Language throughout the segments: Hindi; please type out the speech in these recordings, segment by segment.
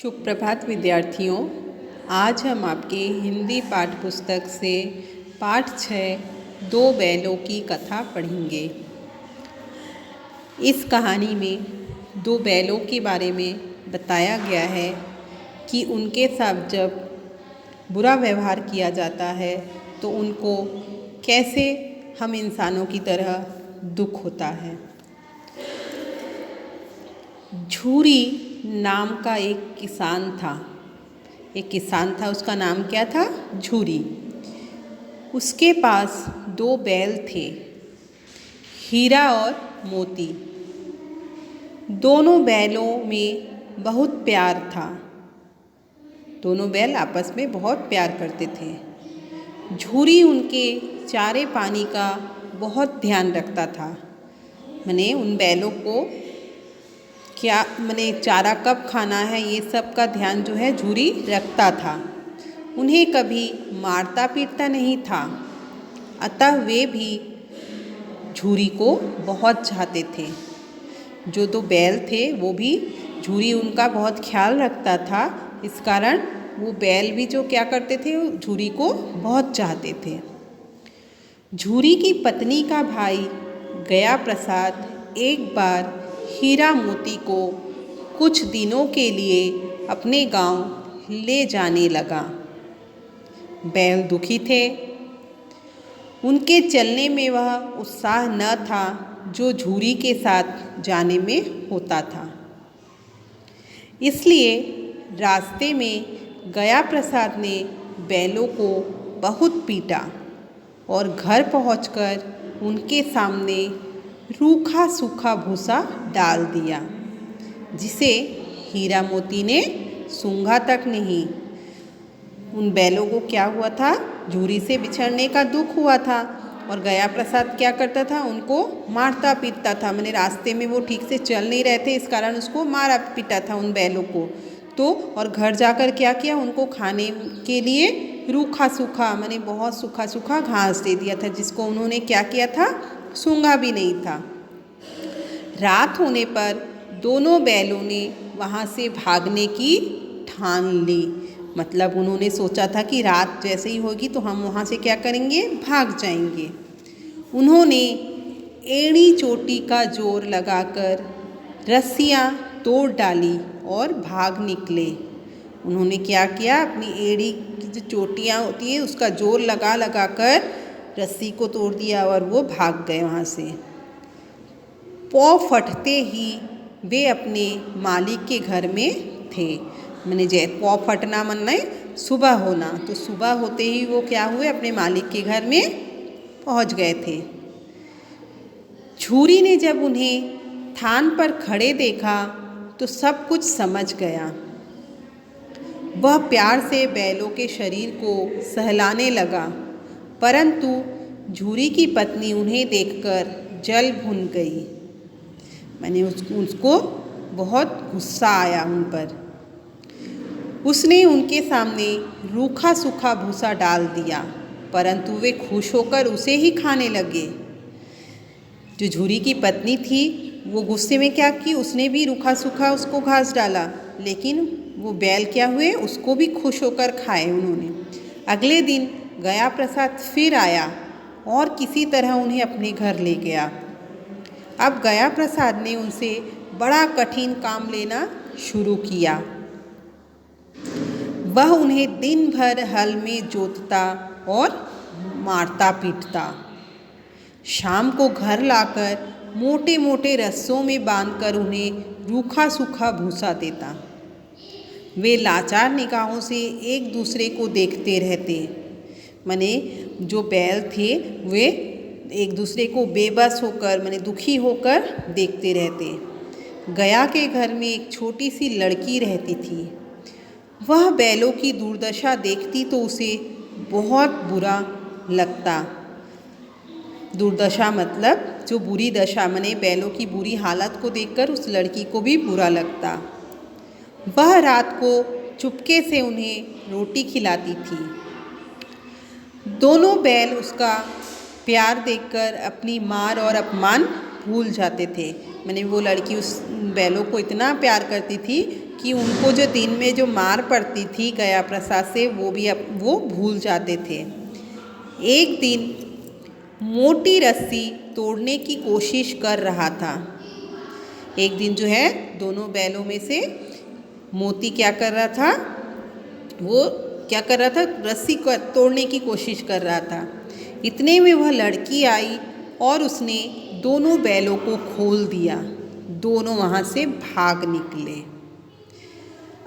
शुभ प्रभात विद्यार्थियों। आज हम आपके हिंदी पाठ पुस्तक से पाठ 6 दो बैलों की कथा पढ़ेंगे। इस कहानी में दो बैलों के बारे में बताया गया है कि उनके साथ जब बुरा व्यवहार किया जाता है तो उनको कैसे हम इंसानों की तरह दुख होता है। झूरी नाम का एक किसान था। उसका नाम क्या था? झूरी। उसके पास दो बैल थे, हीरा और मोती। दोनों बैलों में बहुत प्यार था। दोनों बैल आपस में बहुत प्यार करते थे। झूरी उनके चारे पानी का बहुत ध्यान रखता था। माने उन बैलों को चारा कब खाना है, ये सब का ध्यान जो है झूरी रखता था। उन्हें कभी मारता पीटता नहीं था, अतः वे भी झूरी को बहुत चाहते थे। जो दो बैल थे वो भी झूरी उनका बहुत ख्याल रखता था। इस कारण वो बैल भी जो क्या करते थे, झूरी को बहुत चाहते थे। झूरी की पत्नी का भाई गया प्रसाद एक बार हीरा मोती को कुछ दिनों के लिए अपने गांव ले जाने लगा। बैल दुखी थे। उनके चलने में वह उत्साह न था जो झूरी के साथ जाने में होता था। इसलिए रास्ते में गया प्रसाद ने बैलों को बहुत पीटा और घर पहुंचकर उनके सामने रूखा सूखा भूसा डाल दिया, जिसे हीरा मोती ने सूंघा तक नहीं। उन बैलों को क्या हुआ था? झूरी से बिछड़ने का दुख हुआ था। और गया प्रसाद क्या करता था? उनको मारता पीटता था। माने रास्ते में वो ठीक से चल नहीं रहे थे, इस कारण उसको मारा पीटा था उन बैलों को। तो और घर जाकर क्या किया? उनको खाने के लिए रूखा सूखा माने बहुत सूखा सूखा घास दे दिया था, जिसको उन्होंने क्या किया था? सूंघा भी नहीं था। रात होने पर दोनों बैलों ने वहाँ से भागने की ठान ली। मतलब उन्होंने सोचा था कि रात जैसे ही होगी तो हम वहाँ से क्या करेंगे? भाग जाएंगे। उन्होंने एड़ी चोटी का जोर लगाकर रस्सियाँ तोड़ डाली और भाग निकले। उन्होंने क्या किया? अपनी एड़ी की जो चोटियाँ होती है उसका जोर लगा लगा कर रस्सी को तोड़ दिया और वो भाग गए वहाँ से। पौ फटते ही वे अपने मालिक के घर में थे। मैंने पौ फटना माने सुबह होना, तो सुबह होते ही वो क्या हुए? अपने मालिक के घर में पहुँच गए थे। झूरी ने जब उन्हें थान पर खड़े देखा तो सब कुछ समझ गया। वह प्यार से बैलों के शरीर को सहलाने लगा, परंतु झूरी की पत्नी उन्हें देखकर जल भुन गई। मैंने उसको बहुत गुस्सा आया उन पर। उसने उनके सामने रूखा सूखा भूसा डाल दिया, परंतु वे खुश होकर उसे ही खाने लगे। जो झूरी की पत्नी थी वो गुस्से में क्या की? उसने भी रूखा सूखा उसको घास डाला, लेकिन वो बैल क्या हुए? उसको भी खुश होकर खाए उन्होंने। अगले दिन गया प्रसाद फिर आया और किसी तरह उन्हें अपने घर ले गया। अब गया प्रसाद ने उनसे बड़ा कठिन काम लेना शुरू किया। वह उन्हें दिन भर हल में जोतता और मारता पीटता। शाम को घर लाकर मोटे मोटे रस्सों में बांधकर उन्हें रूखा सूखा भूसा देता। वे लाचार निगाहों से एक दूसरे को देखते रहते। माने जो बैल थे वे एक दूसरे को बेबस होकर माने दुखी होकर देखते रहते। गया के घर में एक छोटी सी लड़की रहती थी। वह बैलों की दुर्दशा देखती तो उसे बहुत बुरा लगता। दुर्दशा मतलब जो बुरी दशा, माने बैलों की बुरी हालत को देखकर उस लड़की को भी बुरा लगता। वह रात को चुपके से उन्हें रोटी खिलाती थी। दोनों बैल उसका प्यार देखकर अपनी मार और अपमान भूल जाते थे। माने वो लड़की उस बैलों को इतना प्यार करती थी कि उनको जो दिन में जो मार पड़ती थी गया प्रसाद से वो भूल जाते थे। एक दिन मोटी रस्सी तोड़ने की कोशिश कर रहा था। एक दिन जो है दोनों बैलों में से मोती क्या कर रहा था, वो क्या कर रहा था, रस्सी को तोड़ने की कोशिश कर रहा था। इतने में वह लड़की आई और उसने दोनों बैलों को खोल दिया। दोनों वहाँ से भाग निकले।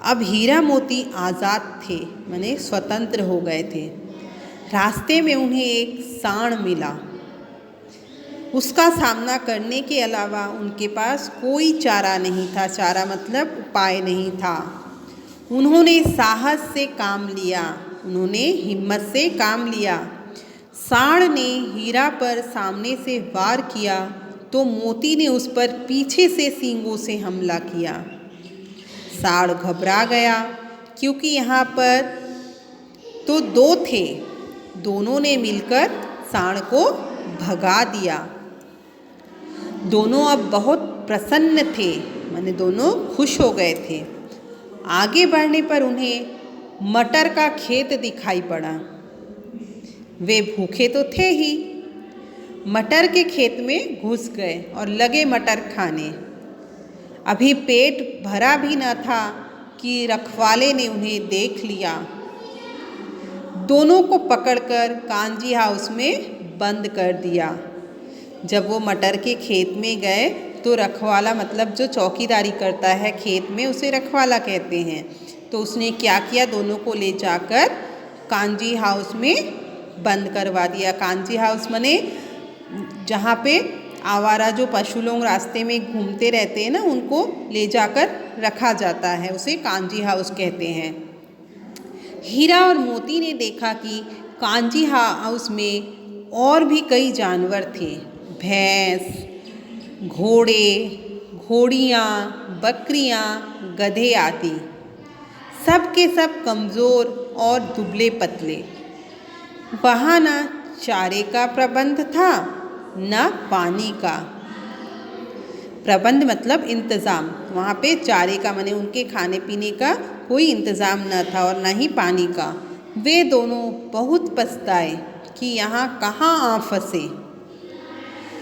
अब हीरा मोती आज़ाद थे, माने स्वतंत्र हो गए थे। रास्ते में उन्हें एक सांड मिला। उसका सामना करने के अलावा उनके पास कोई चारा नहीं था। चारा मतलब उपाय नहीं था। उन्होंने साहस से काम लिया, उन्होंने हिम्मत से काम लिया। सांड ने हीरा पर सामने से वार किया तो मोती ने उस पर पीछे से सींगों से हमला किया। सांड घबरा गया क्योंकि यहाँ पर तो दो थे। दोनों ने मिलकर सांड को भगा दिया। दोनों अब बहुत प्रसन्न थे, माने दोनों खुश हो गए थे। आगे बढ़ने पर उन्हें मटर का खेत दिखाई पड़ा। वे भूखे तो थे ही, मटर के खेत में घुस गए और लगे मटर खाने। अभी पेट भरा भी न था कि रखवाले ने उन्हें देख लिया। दोनों को पकड़कर कांजी हाउस में बंद कर दिया। जब वो मटर के खेत में गए तो रखवाला मतलब जो चौकीदारी करता है खेत में, उसे रखवाला कहते हैं। तो उसने क्या किया, दोनों को ले जाकर कांजी हाउस में बंद करवा दिया। कांजी हाउस माने जहाँ पे आवारा जो पशु लोग रास्ते में घूमते रहते हैं ना, उनको ले जाकर रखा जाता है, उसे कांजी हाउस कहते हैं। हीरा और मोती ने देखा कि कांजी हाउस में और भी कई जानवर थे। भैंस, घोड़े, घोड़ियाँ, बकरियाँ, गधे आदि। सब के सब कमज़ोर और दुबले पतले। वहाँ न चारे का प्रबंध था न पानी का प्रबंध, मतलब इंतज़ाम। वहाँ पे चारे का माने उनके खाने पीने का कोई इंतज़ाम न था और न ही पानी का। वे दोनों बहुत पछताए कि यहाँ कहाँ आ फंसे।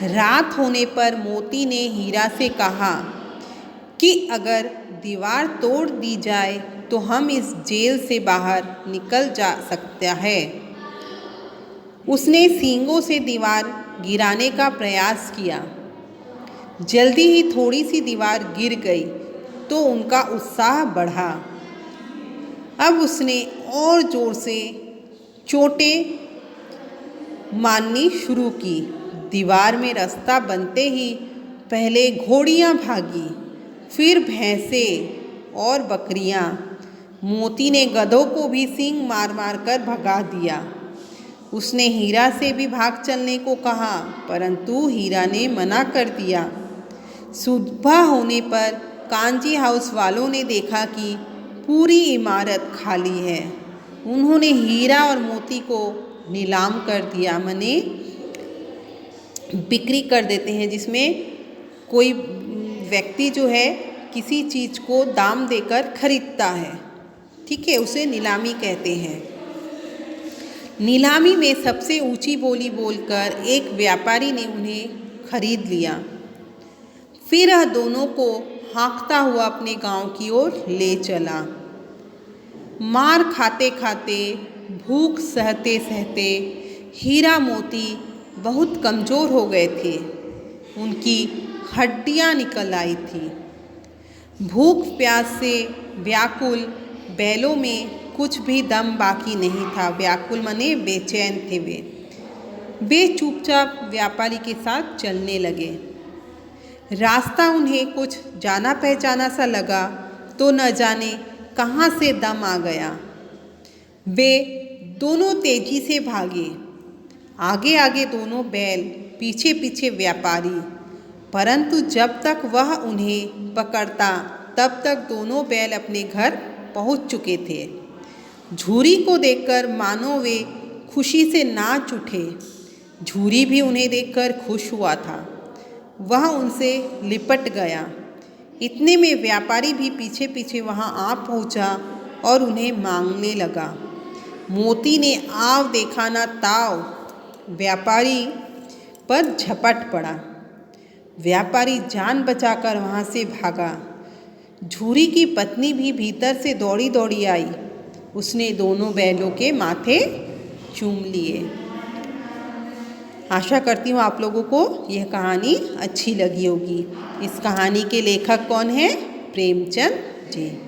रात होने पर मोती ने हीरा से कहा कि अगर दीवार तोड़ दी जाए तो हम इस जेल से बाहर निकल जा सकता है। उसने सींगों से दीवार गिराने का प्रयास किया। जल्दी ही थोड़ी सी दीवार गिर गई तो उनका उत्साह बढ़ा। अब उसने और ज़ोर से चोटें मारनी शुरू की। दीवार में रास्ता बनते ही पहले घोड़ियाँ भागी, फिर भैंसें और बकरियाँ। मोती ने गधों को भी सींग मार मार कर भगा दिया। उसने हीरा से भी भाग चलने को कहा, परंतु हीरा ने मना कर दिया। सुबह होने पर कांजी हाउस वालों ने देखा कि पूरी इमारत खाली है। उन्होंने हीरा और मोती को नीलाम कर दिया, माने बिक्री कर देते हैं, जिसमें कोई व्यक्ति जो है किसी चीज़ को दाम देकर खरीदता है, ठीक है, उसे नीलामी कहते हैं। नीलामी में सबसे ऊंची बोली बोलकर एक व्यापारी ने उन्हें खरीद लिया। फिर वह दोनों को हाँकता हुआ अपने गांव की ओर ले चला। मार खाते खाते, भूख सहते सहते हीरा मोती बहुत कमज़ोर हो गए थे। उनकी हड्डियां निकल आई थी। भूख प्यास से व्याकुल बैलों में कुछ भी दम बाकी नहीं था। व्याकुल माने बेचैन थे वे चुपचाप व्यापारी के साथ चलने लगे। रास्ता उन्हें कुछ जाना पहचाना सा लगा तो न जाने कहाँ से दम आ गया। वे दोनों तेजी से भागे, आगे आगे दोनों बैल, पीछे पीछे व्यापारी। परंतु जब तक वह उन्हें पकड़ता तब तक दोनों बैल अपने घर पहुंच चुके थे। झूरी को देखकर मानो वे खुशी से नाच उठे। झूरी भी उन्हें देखकर खुश हुआ था। वह उनसे लिपट गया। इतने में व्यापारी भी पीछे पीछे वहाँ आ पहुँचा और उन्हें मांगने लगा। मोती ने आव देखा ना ताव व्यापारी पर झपट पड़ा। व्यापारी जान बचाकर वहाँ से भागा। झूरी की पत्नी भी भीतर से दौड़ी दौड़ी आई। उसने दोनों बैलों के माथे चूम लिए। आशा करती हूँ आप लोगों को यह कहानी अच्छी लगी होगी। इस कहानी के लेखक कौन हैं? प्रेमचंद जी।